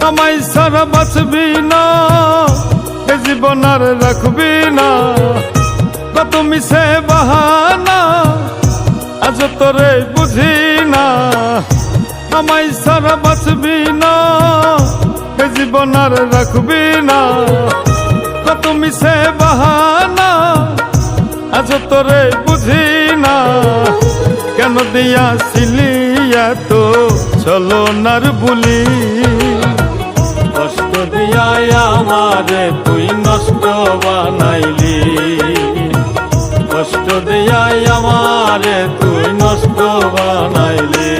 আমায় ছাড়া বাঁচবি না, এ জীবন আর রাখবি না। কত মিছে বাহানা আজ তোরে বুঝি না। আমায় ছাড়া বাঁচবি না, এ জীবন আর রাখবি না। কত মিছে বাহানা আজ তোরে বুঝি না। কেন দিয়াছিলি এত ছলনার বুলি? কষ্ট দিয়া আমারে তুই নষ্ট বানাইলি। কষ্ট দিয়া আমারে তুই নষ্ট বানাইলি।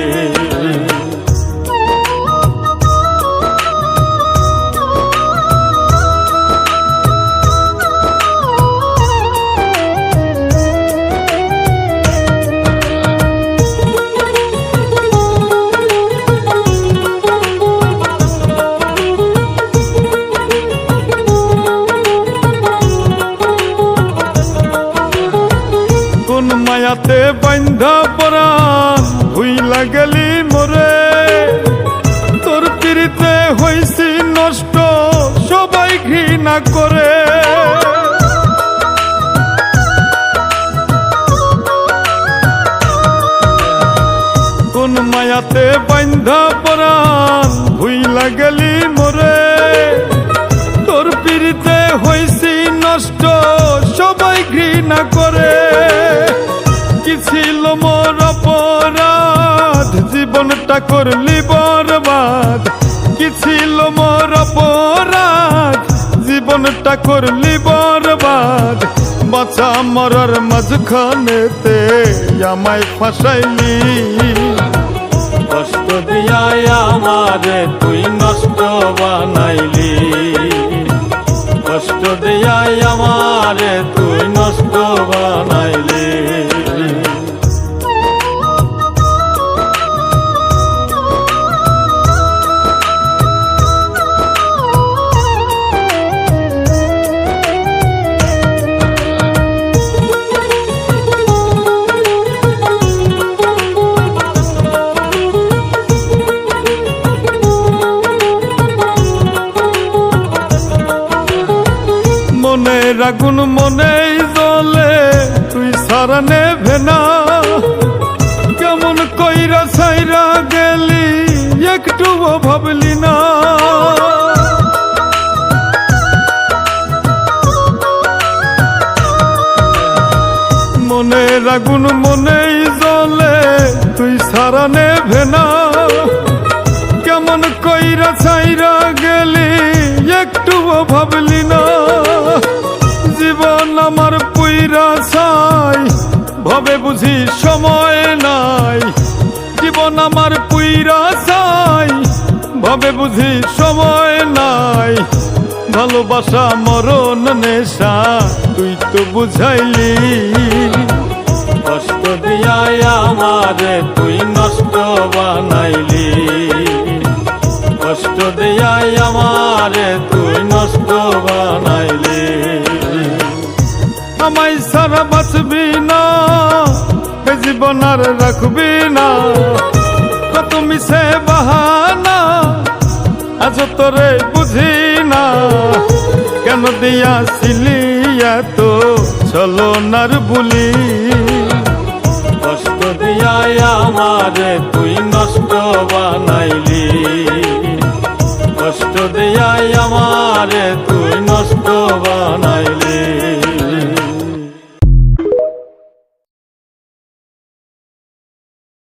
মায়াতে বান্ধা পরাণ ভুইলা গেলি মোরে। তোর পিড়িতে হইছি নষ্ট সবাই ঘৃণা করে। কোন মায়াতে বান্ধা পরাণ ভুইলা গেলি মোরে। তোর পিড়িতে হইছি নষ্ট সবাই ঘৃণা করে। কি ছিল মোর অপরাধ জীবনটা করলি বরবাদ? কি ছিল মোর অপরাধ জীবনটা করলি বরবাদ? বাঁচা মরার মাঝখানেতে আমায় ফাঁসাইলি। কষ্ট দিয়া আমারে তুই নষ্ট বানাইলি। কষ্ট দিয়া আমারে তুই নষ্ট বানাইলি। মনের আগুন মনেই জ্বলে তুই সারা নেভে না। কেমন কইরা ছাইরা গেলি একটুও ভাবলি না। মনের আগুন মনেই জ্বলে তুই সারা নেভে না। কেমন কইরা ছাইরা গেলি একটুও ভাবলি না। জীবন আমার পুইরা ছাই ভাবে বুঝি সময় নাই। জীবন আমার পুইরা ছাই ভাবে বুঝি সময় নাই। ভালোবাসা মরণ নেশা তুই তো বুঝাইলি। কষ্ট দিয়া আমারে তুই নষ্ট বানাইলি। কষ্ট দিয়া আমারে তুই নষ্ট বানাইলি। আমায় ছাড়া বাঁচবি না, এ জীবন আর রাখবি না। কত মিছে বাহানা আজ তোরে বুঝি না। কেন দিয়াছিলি এত ছলনার বুলি? কষ্ট দিয়া আমারে তুই নষ্ট বানাইলি। কষ্ট দিয়া আমার